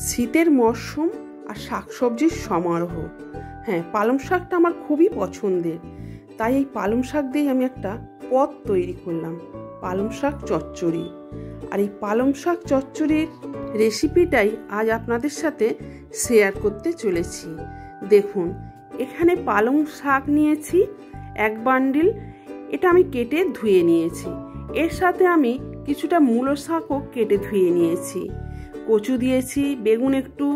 শীতের মরশুম আর শাকসবজির সমারোহ। হ্যাঁ, পালং শাকটা আমার খুবই পছন্দের, তাই এই পালং শাক দিয়ে আমি একটা পদ তৈরি করলাম, পালং শাক চচ্চড়ি। আর এই পালং শাক চচ্চড়ির রেসিপিটাই আজ আপনাদের সাথে শেয়ার করতে চলেছি। দেখুন, এখানে পালং শাক নিয়েছি 1 বান্ডিল, এটা আমি কেটে ধুয়ে নিয়েছি। এর সাথে আমি কিছুটা মুলো শাকও কেটে ধুয়ে নিয়েছি। কচু দিয়েছি, বেগুন একটু,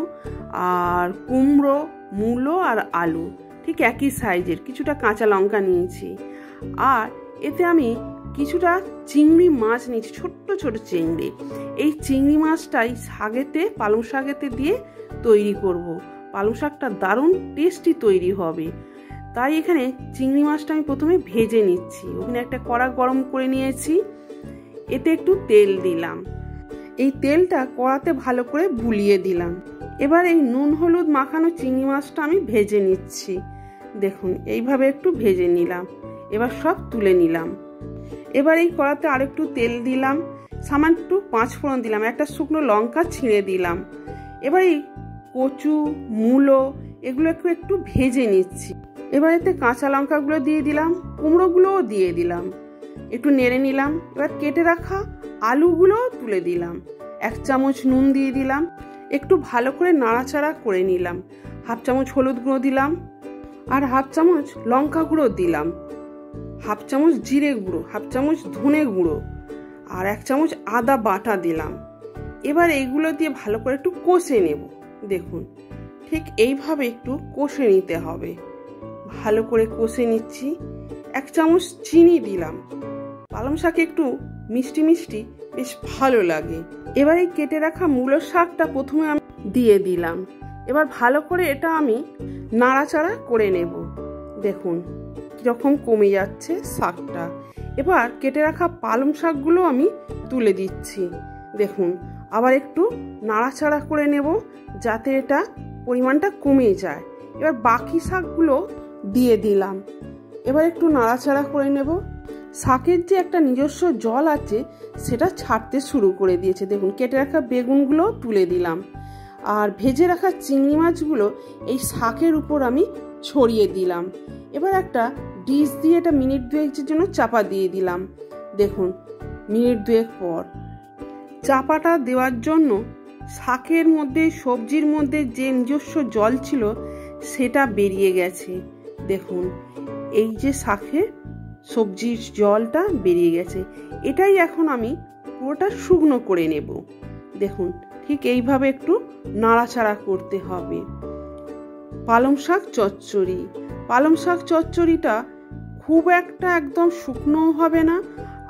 আর কুমড়ো, মুলো আর আলু ঠিক একই সাইজের, কিছুটা কাঁচা লঙ্কা নিয়েছি। আর এতে আমি কিছুটা চিংড়ি মাছ নিয়েছি, ছোট্ট ছোট চিংড়ি। এই চিংড়ি মাছটাই শাকেতে, পালং শাকেতে দিয়ে তৈরি করব। পালং শাকটা দারুণ টেস্টি তৈরি হবে। তাই এখানে চিংড়ি মাছটা আমি প্রথমে ভেজে নিচ্ছি। ওখানে একটা কড়া গরম করে নিয়েছি, এতে একটু তেল দিলাম। এই তেলটা কড়াতে ভালো করে বুলিয়ে দিলাম। এবার এই নুন হলুদ মাখানো চিংড়ি মাছটা আমি ভেজে নিচ্ছি। দেখুন, এইভাবে একটু ভেজে নিলাম। এবার সব তুলে নিলাম। এবার এই কড়াতে আরেকটু তেল দিলাম, সামান্য একটু 5 ফোড়ন দিলাম, একটা শুকনো লঙ্কা ছিঁড়ে দিলাম। এবার এই কচু, মূলো এগুলো একটু ভেজে নিচ্ছি। এবার এতে কাঁচা লঙ্কাগুলো দিয়ে দিলাম, কুমড়োগুলোও দিয়ে দিলাম, একটু নেড়ে নিলাম। এবার কেটে রাখা আলুগুলোও তুলে দিলাম, 1 চামচ নুন দিয়ে দিলাম, একটু ভালো করে নাড়াচাড়া করে নিলাম। 1/2 চামচ হলুদ গুঁড়ো দিলাম, আর 1/2 চামচ লঙ্কা গুঁড়ো দিলাম, 1/2 চামচ জিরে গুঁড়ো, 1/2 চামচ ধনে গুঁড়ো, আর 1 চামচ আদা বাটা দিলাম। এবার এইগুলো দিয়ে ভালো করে একটু কষে নেব। দেখুন, ঠিক এইভাবে একটু কষে নিতে হবে। ভালো করে কষে নিচ্ছি। 1 চামচ চিনি দিলাম, পালং শাকে একটু মিষ্টি মিষ্টি বেশ ভালো লাগে। এবার এই কেটে রাখা মূলো শাকটা প্রথমে আমি দিয়ে দিলাম। এবার ভালো করে এটা আমি নাড়াচাড়া করে নেব। দেখুন কিরকম কমে যাচ্ছে শাকটা। এবার কেটে রাখা পালং শাকগুলো আমি তুলে দিচ্ছি। দেখুন, আবার একটু নাড়াচাড়া করে নেব যাতে এটা পরিমাণটা কমে যায়। এবার বাকি শাকগুলো দিয়ে দিলাম। এবার একটু নাড়াচাড়া করে নেব। শাকের যে একটা নিজস্ব জল আছে সেটা ছাড়তে শুরু করে দিয়েছে। দেখুন, কেটে রাখা বেগুনগুলো তুলে দিলাম, আর ভেজে রাখা চিংড়ি মাছগুলো এই শাকের উপর আমি ছড়িয়ে দিলাম। এবার একটা ডিশ দিয়ে এটা মিনিট 2-এর জন্য চাপা দিয়ে দিলাম। দেখুন, মিনিট 2 পর চাপাটা দেওয়ার জন্য শাকের মধ্যে, সবজির মধ্যে যে নিজস্ব জল ছিল সেটা বেরিয়ে গেছে। দেখুন, এই যে শাকের সবজির জলটা বেরিয়ে গেছে, এটাই এখন আমি পুরোটা শুকনো করে নেব। দেখুন, ঠিক এইভাবে একটু নাড়াচাড়া করতে হবে। পালং শাক চচ্চড়ি। পালং শাক চচ্চড়িটা খুব একটা একদম শুকনোও হবে না,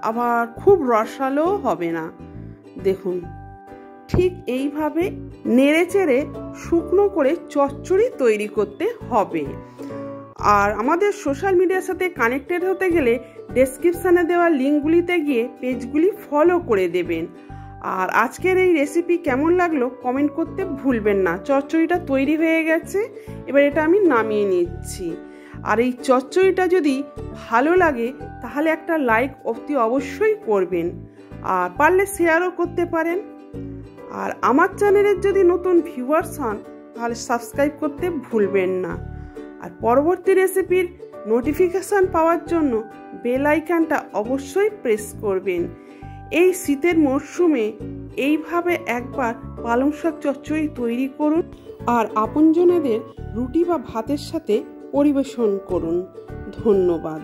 আবার খুব রসালোও হবে না। দেখুন, ঠিক এইভাবে নেড়ে চেড়ে শুকনো করে চচ্চড়ি তৈরি করতে হবে। আর আমাদের সোশ্যাল মিডিয়ার সাথে কানেক্টেড হতে গেলে ডেসক্রিপশানে দেওয়া লিঙ্কগুলিতে গিয়ে পেজগুলি ফলো করে দেবেন। আর আজকের এই রেসিপি কেমন লাগলো কমেন্ট করতে ভুলবেন না। চচ্চড়িটা তৈরি হয়ে গেছে, এবার এটা আমি নামিয়ে নিচ্ছি। আর এই চচ্চড়িটা যদি ভালো লাগে তাহলে একটা লাইক অতি অবশ্যই করবেন, আর পারলে শেয়ারও করতে পারেন। আর আমার চ্যানেলের যদি নতুন ভিউয়ার্স হন তাহলে সাবস্ক্রাইব করতে ভুলবেন না। আর পরবর্তী রেসিপির নোটিফিকেশান পাওয়ার জন্য বেল আইকনটা অবশ্যই প্রেস করবেন। এই শীতের মরশুমে এইভাবে একবার পালং শাক চচ্চড়ি তৈরি করুন, আর আপনজনেদের রুটি বা ভাতের সাথে পরিবেশন করুন। ধন্যবাদ।